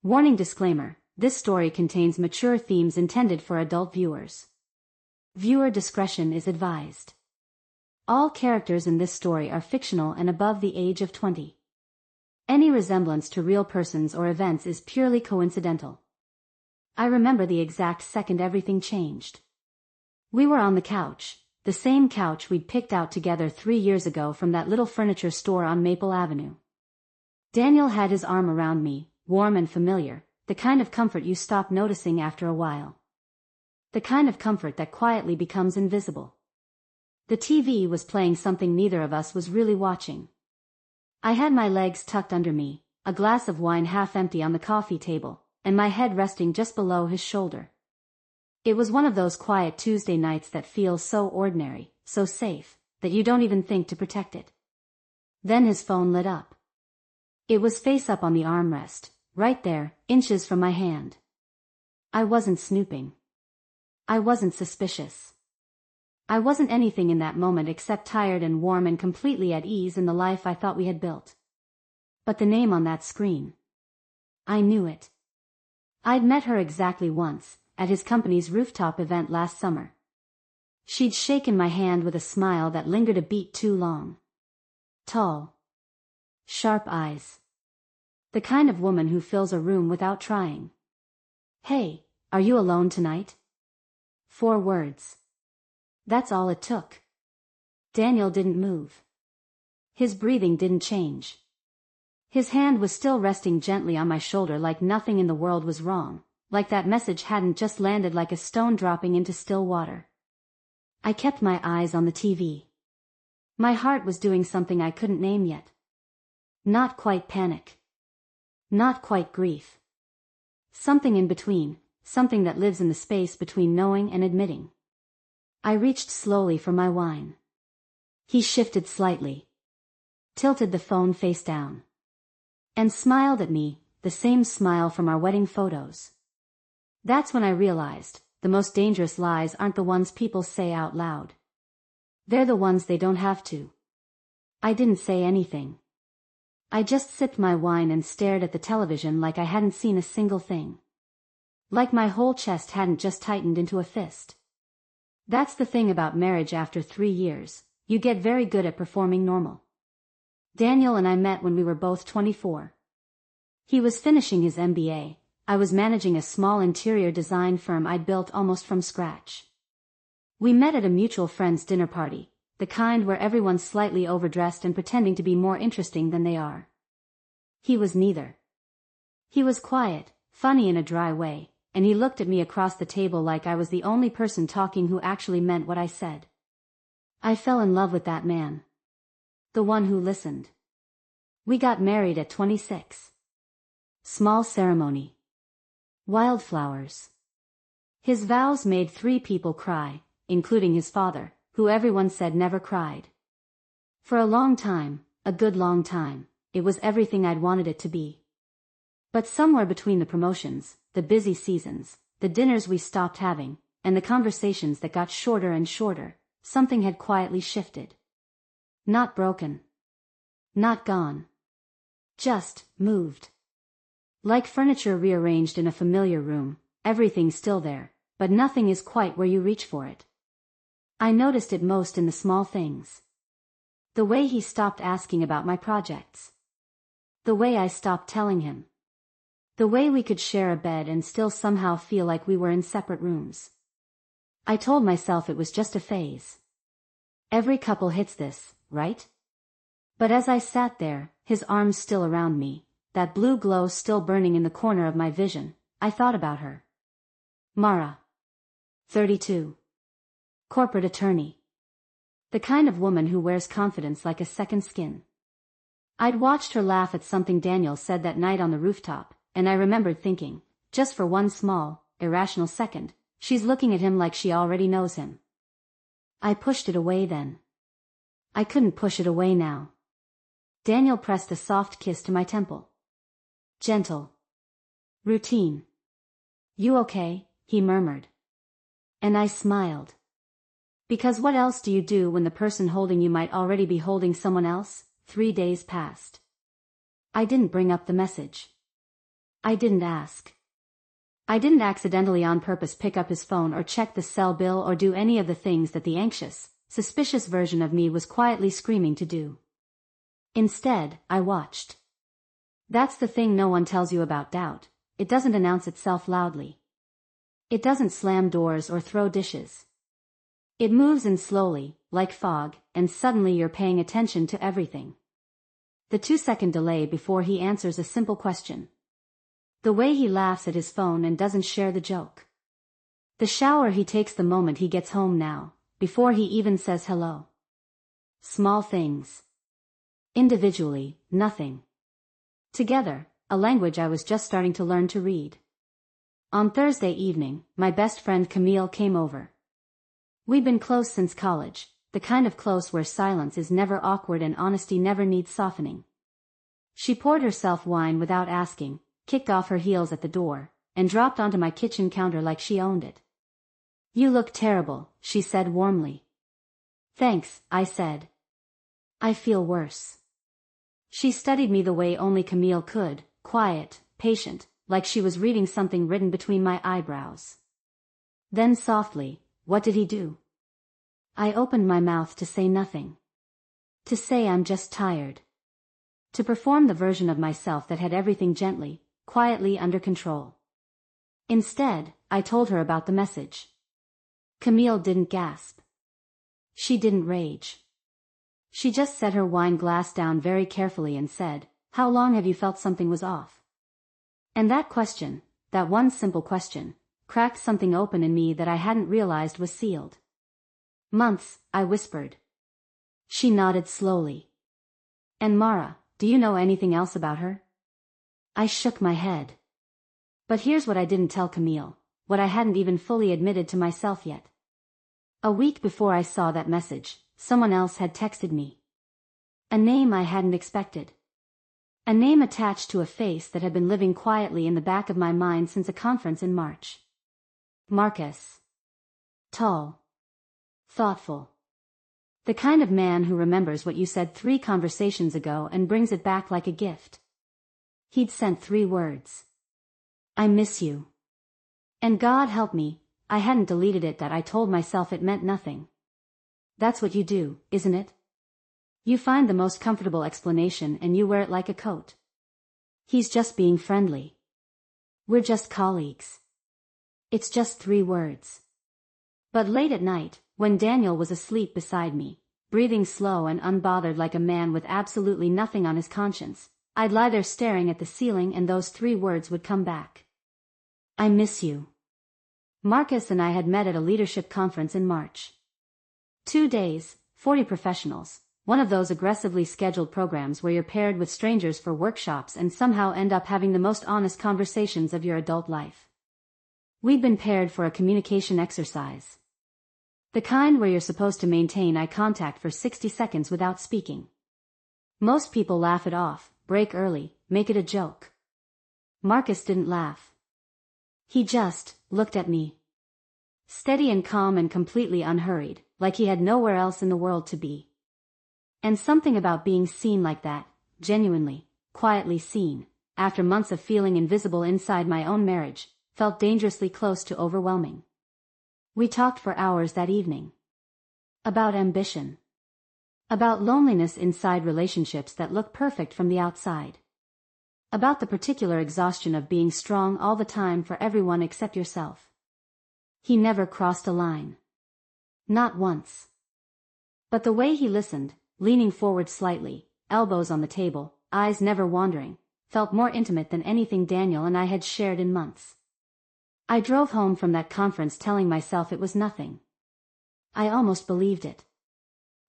Warning disclaimer, this story contains mature themes intended for adult viewers. Viewer discretion is advised. All characters in this story are fictional and above the age of 20. Any resemblance to real persons or events is purely coincidental. I remember the exact second everything changed. We were on the couch, the same couch we'd picked out together 3 years ago from that little furniture store on Maple Avenue. Daniel had his arm around me, warm and familiar, the kind of comfort you stop noticing after a while. The kind of comfort that quietly becomes invisible. The TV was playing something neither of us was really watching. I had my legs tucked under me, a glass of wine half empty on the coffee table, and my head resting just below his shoulder. It was one of those quiet Tuesday nights that feel so ordinary, so safe, that you don't even think to protect it. Then his phone lit up. It was face up on the armrest, right there, inches from my hand. I wasn't snooping. I wasn't suspicious. I wasn't anything in that moment except tired and warm and completely at ease in the life I thought we had built. But the name on that screen. I knew it. I'd met her exactly once, at his company's rooftop event last summer. She'd shaken my hand with a smile that lingered a beat too long. Tall. Sharp eyes. The kind of woman who fills a room without trying. "Hey, are you alone tonight?" 4 words. That's all it took. Daniel didn't move. His breathing didn't change. His hand was still resting gently on my shoulder like nothing in the world was wrong, like that message hadn't just landed like a stone dropping into still water. I kept my eyes on the TV. My heart was doing something I couldn't name yet. Not quite panic. Not quite grief. Something in between, something that lives in the space between knowing and admitting. I reached slowly for my wine. He shifted slightly. Tilted the phone face down. And smiled at me, the same smile from our wedding photos. That's when I realized, the most dangerous lies aren't the ones people say out loud. They're the ones they don't have to. I didn't say anything. I just sipped my wine and stared at the television like I hadn't seen a single thing. Like my whole chest hadn't just tightened into a fist. That's the thing about marriage after 3 years, you get very good at performing normal. Daniel and I met when we were both 24. He was finishing his MBA, I was managing a small interior design firm I'd built almost from scratch. We met at a mutual friend's dinner party, the kind where everyone's slightly overdressed and pretending to be more interesting than they are. He was neither. He was quiet, funny in a dry way, and he looked at me across the table like I was the only person talking who actually meant what I said. I fell in love with that man. The one who listened. We got married at 26. Small ceremony. Wildflowers. His vows made 3 people cry, including his father, who everyone said never cried. For a long time, a good long time, it was everything I'd wanted it to be. But somewhere between the promotions, the busy seasons, the dinners we stopped having, and the conversations that got shorter and shorter, something had quietly shifted. Not broken. Not gone. Just moved. Like furniture rearranged in a familiar room, everything's still there, but nothing is quite where you reach for it. I noticed it most in the small things. The way he stopped asking about my projects. The way I stopped telling him. The way we could share a bed and still somehow feel like we were in separate rooms. I told myself it was just a phase. Every couple hits this, right? But as I sat there, his arms still around me, that blue glow still burning in the corner of my vision, I thought about her. Mara. 32. Corporate attorney. The kind of woman who wears confidence like a second skin. I'd watched her laugh at something Daniel said that night on the rooftop, and I remembered thinking, just for one small, irrational second, she's looking at him like she already knows him. I pushed it away then. I couldn't push it away now. Daniel pressed a soft kiss to my temple. Gentle. Routine. "You okay?" he murmured. And I smiled. Because what else do you do when the person holding you might already be holding someone else? 3 days passed. I didn't bring up the message. I didn't ask. I didn't accidentally on purpose pick up his phone or check the cell bill or do any of the things that the anxious, suspicious version of me was quietly screaming to do. Instead, I watched. That's the thing no one tells you about doubt. It doesn't announce itself loudly. It doesn't slam doors or throw dishes. It moves in slowly, like fog, and suddenly you're paying attention to everything. The 2-second delay before he answers a simple question. The way he laughs at his phone and doesn't share the joke. The shower he takes the moment he gets home now, before he even says hello. Small things. Individually, nothing. Together, a language I was just starting to learn to read. On Thursday evening, my best friend Camille came over. We'd been close since college, the kind of close where silence is never awkward and honesty never needs softening. She poured herself wine without asking, kicked off her heels at the door, and dropped onto my kitchen counter like she owned it. "You look terrible," she said warmly. "Thanks," I said. "I feel worse." She studied me the way only Camille could, quiet, patient, like she was reading something written between my eyebrows. Then softly, "What did he do?" I opened my mouth to say nothing. To say I'm just tired. To perform the version of myself that had everything gently, quietly under control. Instead, I told her about the message. Camille didn't gasp. She didn't rage. She just set her wine glass down very carefully and said, "How long have you felt something was off?" And that question, that one simple question, cracked something open in me that I hadn't realized was sealed. "Months," I whispered. She nodded slowly. "And Mara, do you know anything else about her?" I shook my head. But here's what I didn't tell Camille, what I hadn't even fully admitted to myself yet. A week before I saw that message, someone else had texted me. A name I hadn't expected. A name attached to a face that had been living quietly in the back of my mind since a conference in March. Marcus. Tall. Thoughtful. The kind of man who remembers what you said 3 conversations ago and brings it back like a gift. He'd sent 3 words. "I miss you." And God help me, I hadn't deleted it. That I told myself it meant nothing. That's what you do, isn't it? You find the most comfortable explanation and you wear it like a coat. He's just being friendly. We're just colleagues. It's just 3 words. But late at night, when Daniel was asleep beside me, breathing slow and unbothered like a man with absolutely nothing on his conscience, I'd lie there staring at the ceiling and those 3 words would come back. I miss you. Marcus and I had met at a leadership conference in March. 2 days, 40 professionals, one of those aggressively scheduled programs where you're paired with strangers for workshops and somehow end up having the most honest conversations of your adult life. We'd been paired for a communication exercise. The kind where you're supposed to maintain eye contact for 60 seconds without speaking. Most people laugh it off, break early, make it a joke. Marcus didn't laugh. He just looked at me. Steady and calm and completely unhurried, like he had nowhere else in the world to be. And something about being seen like that, genuinely, quietly seen, after months of feeling invisible inside my own marriage, felt dangerously close to overwhelming. We talked for hours that evening. About ambition. About loneliness inside relationships that look perfect from the outside. About the particular exhaustion of being strong all the time for everyone except yourself. He never crossed a line. Not once. But the way he listened, leaning forward slightly, elbows on the table, eyes never wandering, felt more intimate than anything Daniel and I had shared in months. I drove home from that conference telling myself it was nothing. I almost believed it.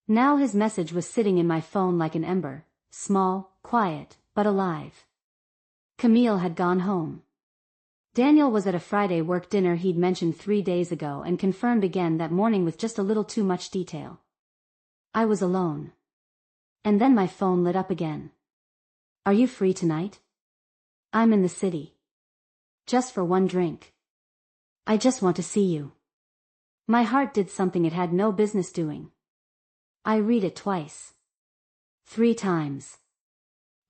Now his message was sitting in my phone like an ember, small, quiet, but alive. Camille had gone home. Daniel was at a Friday work dinner he'd mentioned 3 days ago and confirmed again that morning with just a little too much detail. I was alone. And then my phone lit up again. "Are you free tonight?" "I'm in the city. Just for one drink. I just want to see you." My heart did something it had no business doing. I read it twice. 3 times.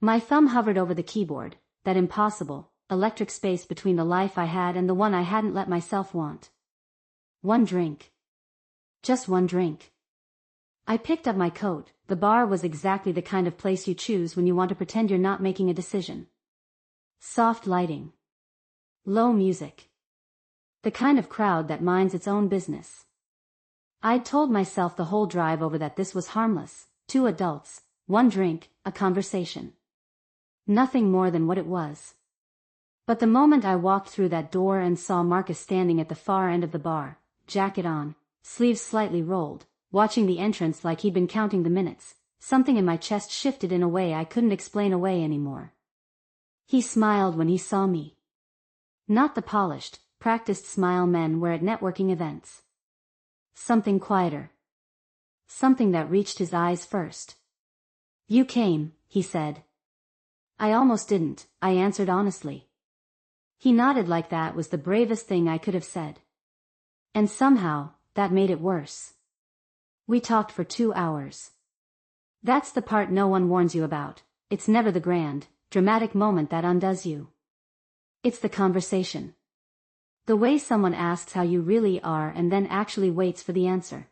My thumb hovered over the keyboard, that impossible, electric space between the life I had and the one I hadn't let myself want. One drink. Just one drink. I picked up my coat. The bar was exactly the kind of place you choose when you want to pretend you're not making a decision. Soft lighting. Low music. The kind of crowd that minds its own business. I'd told myself the whole drive over that this was harmless. 2 adults, 1 drink, a conversation. Nothing more than what it was. But the moment I walked through that door and saw Marcus standing at the far end of the bar, jacket on, sleeves slightly rolled, watching the entrance like he'd been counting the minutes, something in my chest shifted in a way I couldn't explain away anymore. He smiled when he saw me. Not the polished, practiced smile men wear at networking events. Something quieter. Something that reached his eyes first. "You came," he said. "I almost didn't," I answered honestly. He nodded like that was the bravest thing I could have said. And somehow, that made it worse. We talked for 2 hours. That's the part no one warns you about. It's never the grand, dramatic moment that undoes you. It's the conversation. The way someone asks how you really are and then actually waits for the answer.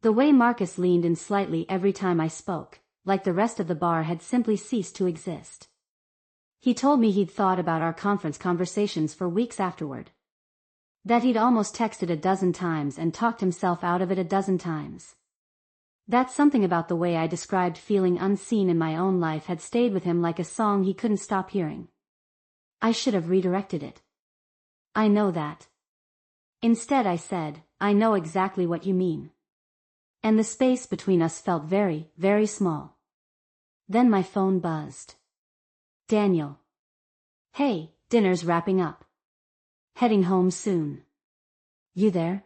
The way Marcus leaned in slightly every time I spoke, like the rest of the bar had simply ceased to exist. He told me he'd thought about our conference conversations for weeks afterward. That he'd almost texted a dozen times and talked himself out of it a dozen times. That something about the way I described feeling unseen in my own life had stayed with him like a song he couldn't stop hearing. I should have redirected it. "I know that." Instead I said, "I know exactly what you mean." And the space between us felt very, very small. Then my phone buzzed. "Daniel. Hey, dinner's wrapping up. Heading home soon. You there?"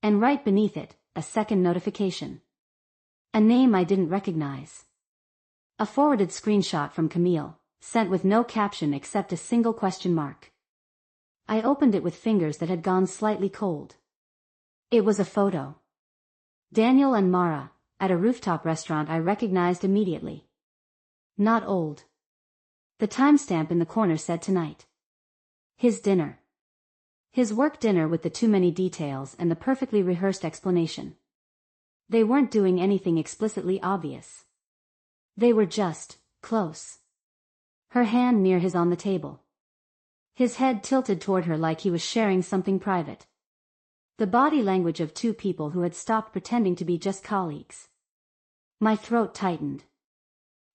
And right beneath it, a second notification. A name I didn't recognize. A forwarded screenshot from Camille, sent with no caption except a single question mark. I opened it with fingers that had gone slightly cold. It was a photo. Daniel and Mara, at a rooftop restaurant I recognized immediately. Not old. The timestamp in the corner said tonight. His dinner. His work dinner with the too many details and the perfectly rehearsed explanation. They weren't doing anything explicitly obvious. They were just close. Her hand near his on the table. His head tilted toward her like he was sharing something private. The body language of 2 people who had stopped pretending to be just colleagues. My throat tightened.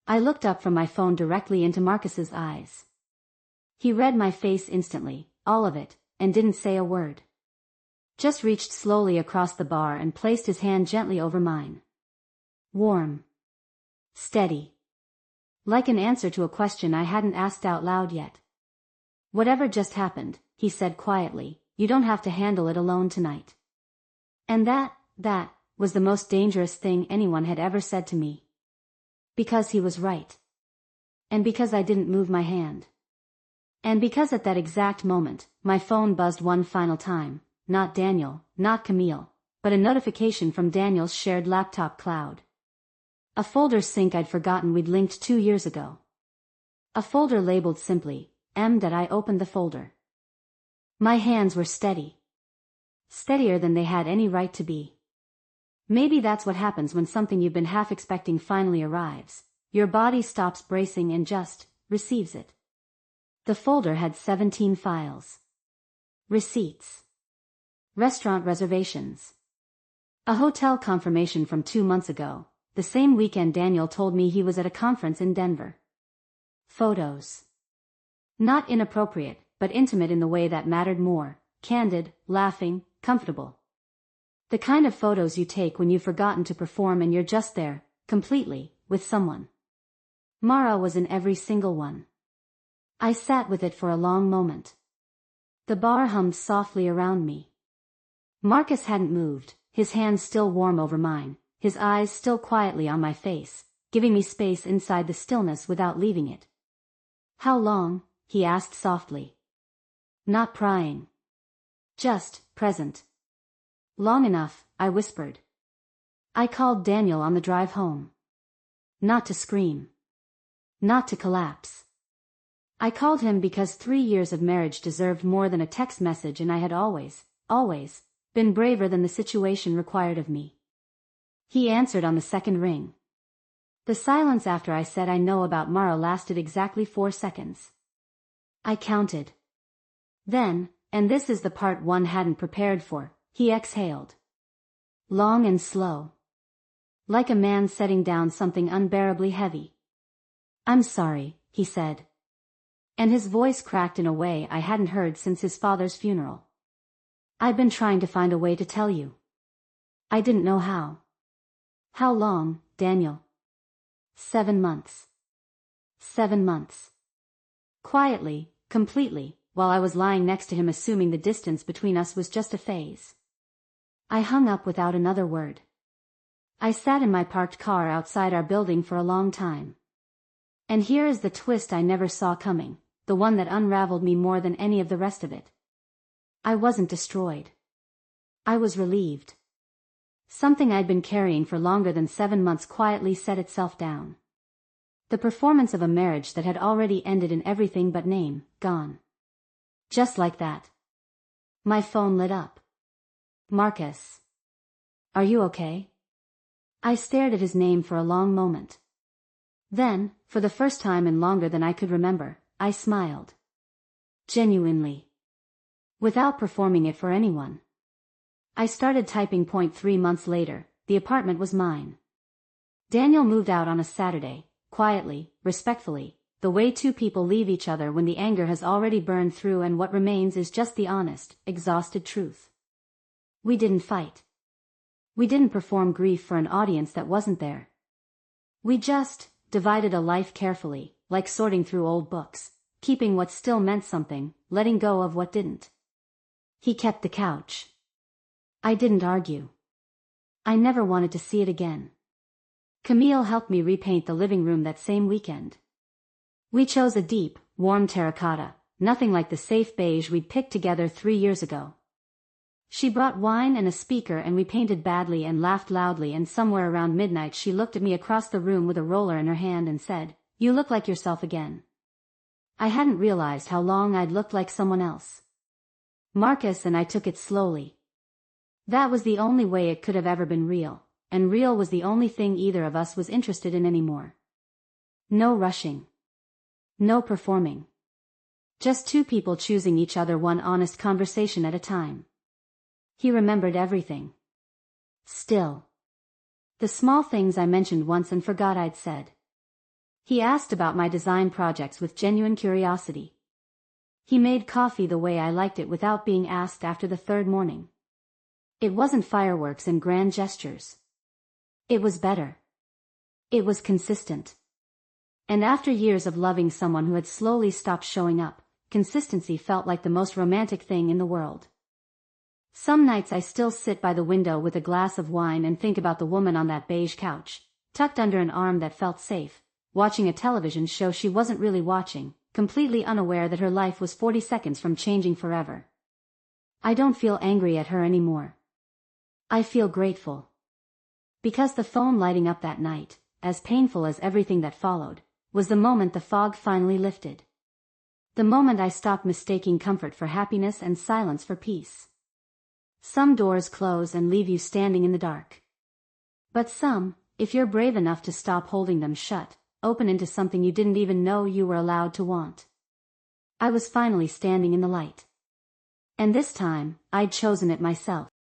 I looked up from my phone directly into Marcus's eyes. He read my face instantly, all of it, and didn't say a word. Just reached slowly across the bar and placed his hand gently over mine. Warm. Steady. Like an answer to a question I hadn't asked out loud yet. "Whatever just happened," he said quietly, "you don't have to handle it alone tonight." And that was the most dangerous thing anyone had ever said to me. Because he was right. And because I didn't move my hand. And because at that exact moment, my phone buzzed one final time, not Daniel, not Camille, but a notification from Daniel's shared laptop cloud. A folder sync I'd forgotten we'd linked 2 years ago. A folder labeled simply, M. I opened the folder. My hands were steady. Steadier than they had any right to be. Maybe that's what happens when something you've been half expecting finally arrives. Your body stops bracing and just receives it. The folder had 17 files. Receipts. Restaurant reservations. A hotel confirmation from 2 months ago, the same weekend Daniel told me he was at a conference in Denver. Photos. Not inappropriate, but intimate in the way that mattered more, candid, laughing, comfortable. The kind of photos you take when you've forgotten to perform and you're just there, completely, with someone. Mara was in every single one. I sat with it for a long moment. The bar hummed softly around me. Marcus hadn't moved, his hands still warm over mine, his eyes still quietly on my face, giving me space inside the stillness without leaving it. "How long?" he asked softly. Not prying. Just present. "Long enough," I whispered. I called Daniel on the drive home. Not to scream. Not to collapse. I called him because 3 years of marriage deserved more than a text message, and I had always been braver than the situation required of me. He answered on the second ring. The silence after I said I know about Mara lasted exactly 4 seconds. I counted. Then, and this is the part one hadn't prepared for, he exhaled. Long and slow. Like a man setting down something unbearably heavy. I'm sorry, he said. And his voice cracked in a way I hadn't heard since his father's funeral. I've been trying to find a way to tell you. I didn't know how. How long, Daniel? 7 months. 7 months. Quietly, completely, while I was lying next to him, assuming the distance between us was just a phase. I hung up without another word. I sat in my parked car outside our building for a long time. And here is the twist I never saw coming, the one that unraveled me more than any of the rest of it. I wasn't destroyed. I was relieved. Something I'd been carrying for longer than 7 months quietly set itself down. The performance of a marriage that had already ended in everything but name, gone. Just like that. My phone lit up. Marcus. Are you okay? I stared at his name for a long moment. Then, for the first time in longer than I could remember, I smiled. Genuinely. Without performing it for anyone. I started typing. 3 months later, the apartment was mine. Daniel moved out on a Saturday, quietly, respectfully, the way two people leave each other when the anger has already burned through and what remains is just the honest, exhausted truth. We didn't fight. We didn't perform grief for an audience that wasn't there. We just divided a life carefully, like sorting through old books, keeping what still meant something, letting go of what didn't. He kept the couch. I didn't argue. I never wanted to see it again. Camille helped me repaint the living room that same weekend. We chose a deep, warm terracotta, nothing like the safe beige we'd picked together 3 years ago. She brought wine and a speaker and we painted badly and laughed loudly, and somewhere around midnight she looked at me across the room with a roller in her hand and said, "You look like yourself again." I hadn't realized how long I'd looked like someone else. Marcus and I took it slowly. That was the only way it could have ever been real, and real was the only thing either of us was interested in anymore. No rushing. No performing. Just two people choosing each other, one honest conversation at a time. He remembered everything. Still. The small things I mentioned once and forgot I'd said. He asked about my design projects with genuine curiosity. He made coffee the way I liked it without being asked after the 3rd morning. It wasn't fireworks and grand gestures. It was better. It was consistent. And after years of loving someone who had slowly stopped showing up, consistency felt like the most romantic thing in the world. Some nights I still sit by the window with a glass of wine and think about the woman on that beige couch, tucked under an arm that felt safe, watching a television show she wasn't really watching, completely unaware that her life was 40 seconds from changing forever. I don't feel angry at her anymore. I feel grateful. Because the phone lighting up that night, as painful as everything that followed, was the moment the fog finally lifted. The moment I stopped mistaking comfort for happiness and silence for peace. Some doors close and leave you standing in the dark. But some, if you're brave enough to stop holding them shut, open into something you didn't even know you were allowed to want. I was finally standing in the light. And this time, I'd chosen it myself.